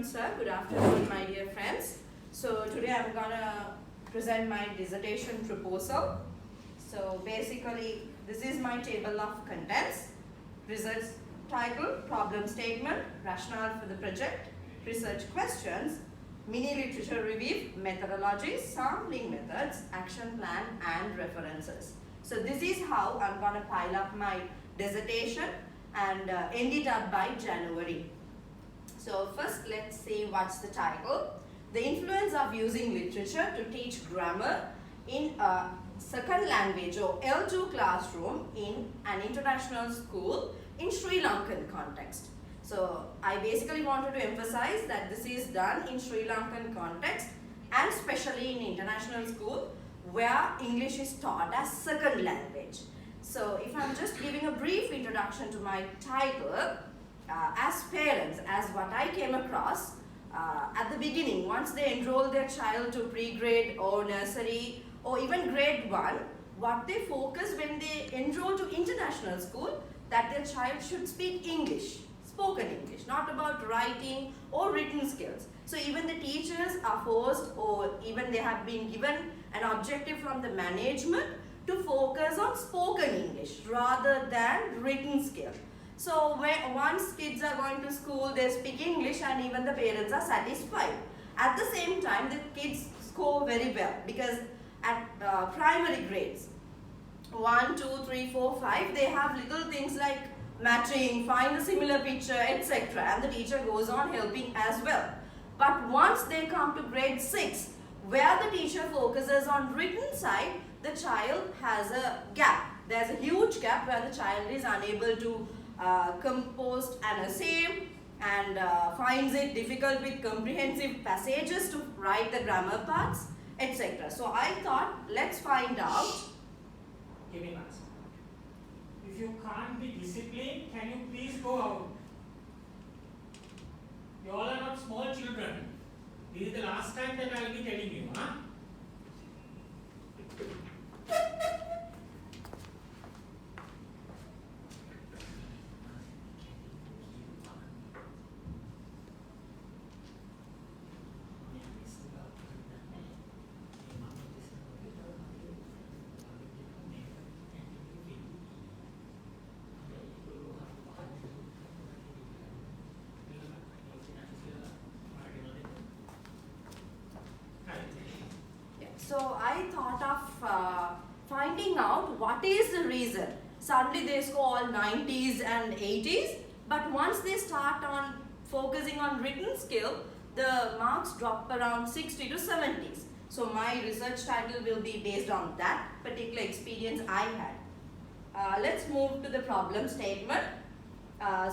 Sir, good afternoon my dear friends. So today I'm gonna present my dissertation proposal. So basically this is my table of contents, research title, problem statement, rationale for the project, research questions, mini literature review, methodologies, sampling methods, action plan and references. So this is how I'm gonna pile up my dissertation and end it up by January. So first let's see what's the title. The influence of using literature to teach grammar in a second language or L2 classroom in an international school in Sri Lankan context. So I basically wanted to emphasize that this is done in Sri Lankan context and especially in international school where English is taught as second language. So if I'm just giving a brief introduction to my title, as parents, as what I came across at the beginning, once they enroll their child to pre-grade or nursery or even grade 1, what they focus when they enroll to international school, that their child should speak English, spoken English, not about writing or written skills. So even the teachers are forced or even they have been given an objective from the management to focus on spoken English rather than written skill. So once kids are going to school, they speak English and even the parents are satisfied. At the same time, the kids score very well because at primary grades, 1, 2, 3, 4, 5, they have little things like matching, find a similar picture, etc. And the teacher goes on helping as well. But once they come to grade 6, where the teacher focuses on written side, the child has a gap. There's a huge gap where the child is unable to compose an essay and finds it difficult with comprehensive passages to write the grammar parts, etc. So I thought, let's find out. Give me an answer. If you can't be disciplined, can you please go out? You all are not small children. This is the last time that I will be telling you, huh? So I thought of finding out what is the reason. Suddenly they score all 90s and 80s, but once they start on focusing on written skill, the marks drop around 60 to 70s. So my research title will be based on that particular experience I had. Let's move to the problem statement.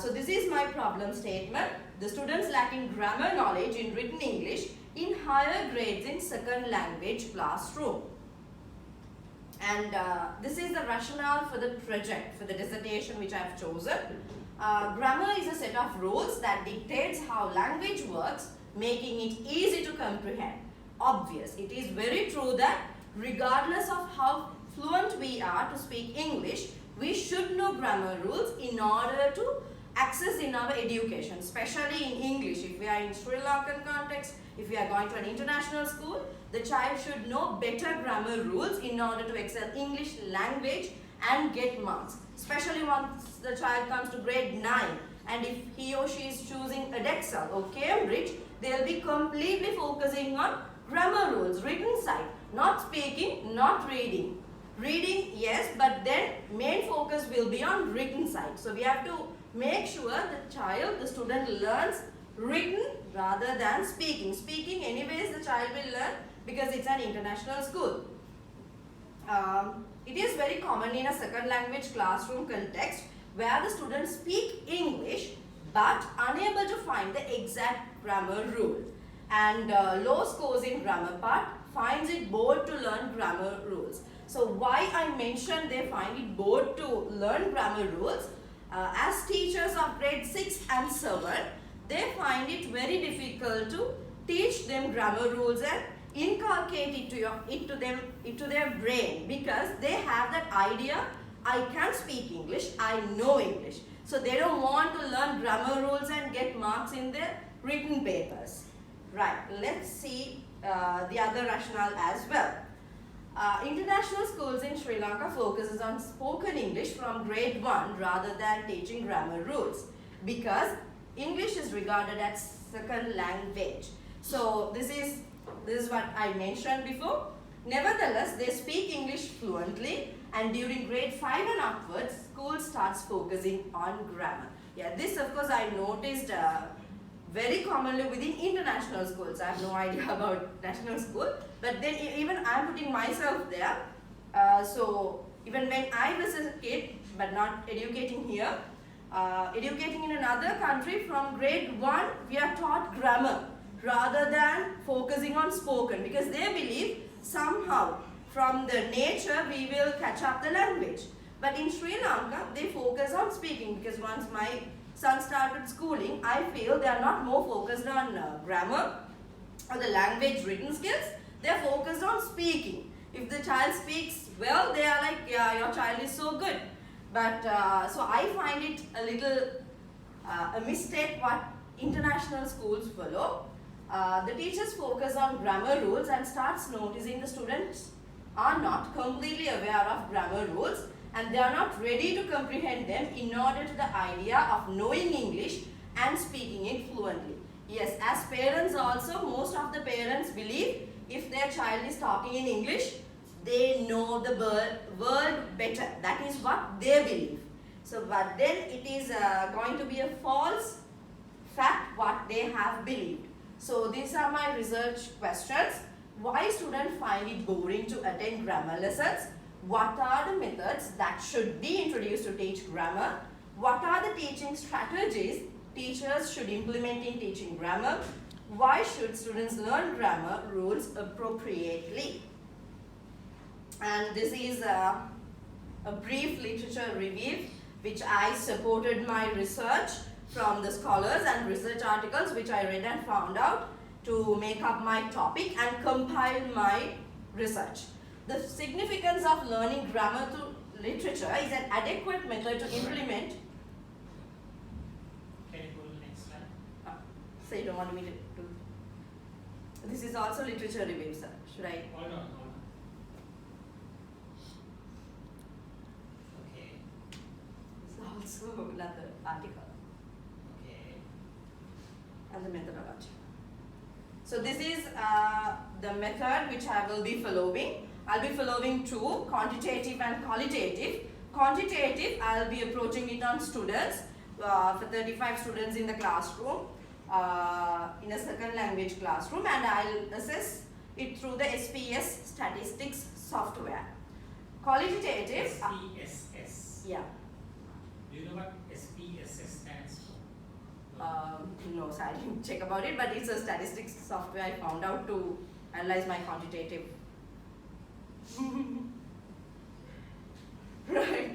So this is my problem statement. The students lacking grammar knowledge in written English in higher grades in second language classroom. And this is the rationale for the project, for the dissertation which I have chosen. Grammar is a set of rules that dictates how language works, making it easy to comprehend. Obvious, it is very true that regardless of how fluent we are to speak English, we should know grammar rules in order to access in our education, especially in English. If we are in Sri Lankan context, if we are going to an international school, the child should know better grammar rules in order to excel English language and get marks. Especially once the child comes to grade 9 and if he or she is choosing Edexcel or Cambridge, they will be completely focusing on grammar rules, written side, not speaking, not reading. Reading, yes, but then main focus will be on written side. So we have to make sure the child, the student learns written rather than speaking. Speaking anyways the child will learn because it's an international school. It is very common in a second language classroom context where the students speak English but unable to find the exact grammar rule. And low scores in grammar part finds it bored to learn grammar rules. So why I mentioned they find it bored to learn grammar rules? As teachers of grade 6 and 7, they find it very difficult to teach them grammar rules and inculcate it to their brain because they have that idea, I can speak English, I know English. So they don't want to learn grammar rules and get marks in their written papers. Right, let's see the other rationale as well. International schools in Sri Lanka focuses on spoken English from grade 1 rather than teaching grammar rules, because English is regarded as second language. So this is what I mentioned before. Nevertheless, they speak English fluently, and during grade 5 and upwards, school starts focusing on grammar. Yeah, this of course I noticed very commonly within international schools. I have no idea about national school, but then even I am putting myself there. So even when I was a kid, but not educating here, educating in another country, from grade 1 we are taught grammar rather than focusing on spoken, because they believe somehow from the nature we will catch up the language. But in Sri Lanka they focus on speaking, because once my son started schooling, I feel they are not more focused on grammar or the language written skills. They are focused on speaking. If the child speaks well, they are like, yeah, your child is so good. But so I find it a little a mistake what international schools follow. The teachers focus on grammar rules and starts noticing the students are not completely aware of grammar rules, and they are not ready to comprehend them in order to the idea of knowing English and speaking it fluently. Yes, as parents also, most of the parents believe if their child is talking in English, they know the word better. That is what they believe. So, but then it is going to be a false fact what they have believed. So, these are my research questions. Why students find it boring to attend grammar lessons? What are the methods that should be introduced to teach grammar? What are the teaching strategies teachers should implement in teaching grammar? Why should students learn grammar rules appropriately? And this is a brief literature review which I supported my research from the scholars and research articles which I read and found out to make up my topic and compile my research. The significance of learning grammar through literature is an adequate method to implement. Can you go to the next slide? So you don't want me to do. This is also literature review, sir. Should I? Hold on. Okay. This is also another article. Okay. And the methodology. So this is the method which I will be following. I'll be following two, quantitative and qualitative. Quantitative, I'll be approaching it on students, for 35 students in the classroom, in a second language classroom, and I'll assess it through the SPS statistics software. Qualitative. SPSS. Yeah. Do you know what SPSS stands for? No, so I didn't check about it, but it's a statistics software I found out to analyze my quantitative. Right.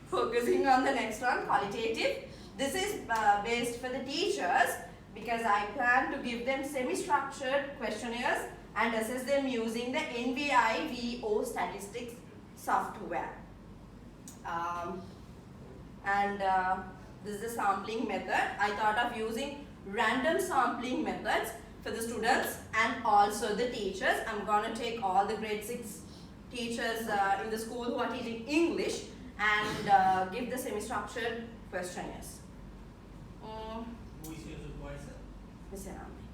Focusing on the next one, qualitative. This is based for the teachers because I plan to give them semi-structured questionnaires and assess them using the NVIVO statistics software. This is the sampling method. I thought of using random sampling methods for the students and also the teachers. I'm going to take all the grade 6 teachers in the school who are teaching English and give the semi-structured questionnaires. Who is your supervisor? Miss Anami.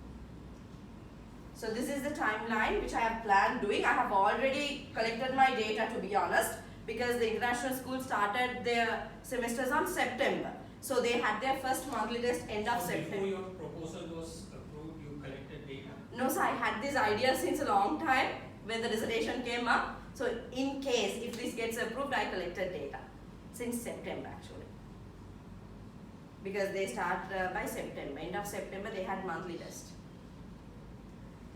So this is the timeline which I have planned doing. I have already collected my data, to be honest, because the international school started their semesters on September. So they had their first monthly test end of September. Before your proposal was approved, you collected data? No, so I had this idea since a long time when the dissertation came up. So in case if this gets approved, I collected data since September actually. Because they start by September, end of September they had monthly test.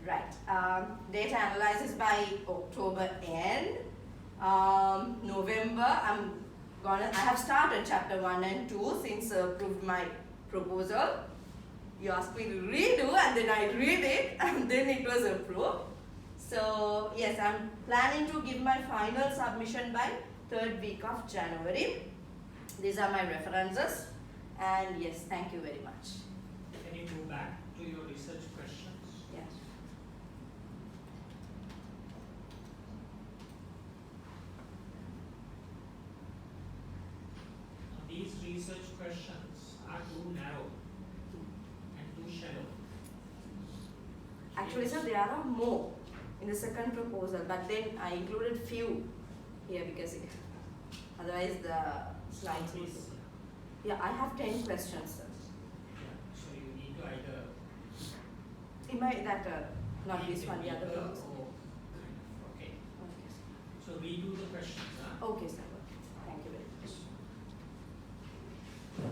Right, data analysis by October end. November, I have started chapter 1 and 2 since approved my proposal. You asked me to redo and then I read it and then it was approved. So yes, I'm planning to give my final submission by 3rd week of January. These are my references and yes, thank you very much. Can you go back to to your research questions. Yes. These research questions are too narrow and too shallow. Actually, sir, there are more in the second proposal, but then I included few here because otherwise the slides would. Yeah, I have 10 questions, sir. Yeah, so you need to either In my not this one, the other paper proposal. or kind of, okay. Okay, sir. So redo the questions, huh? Okay, sir.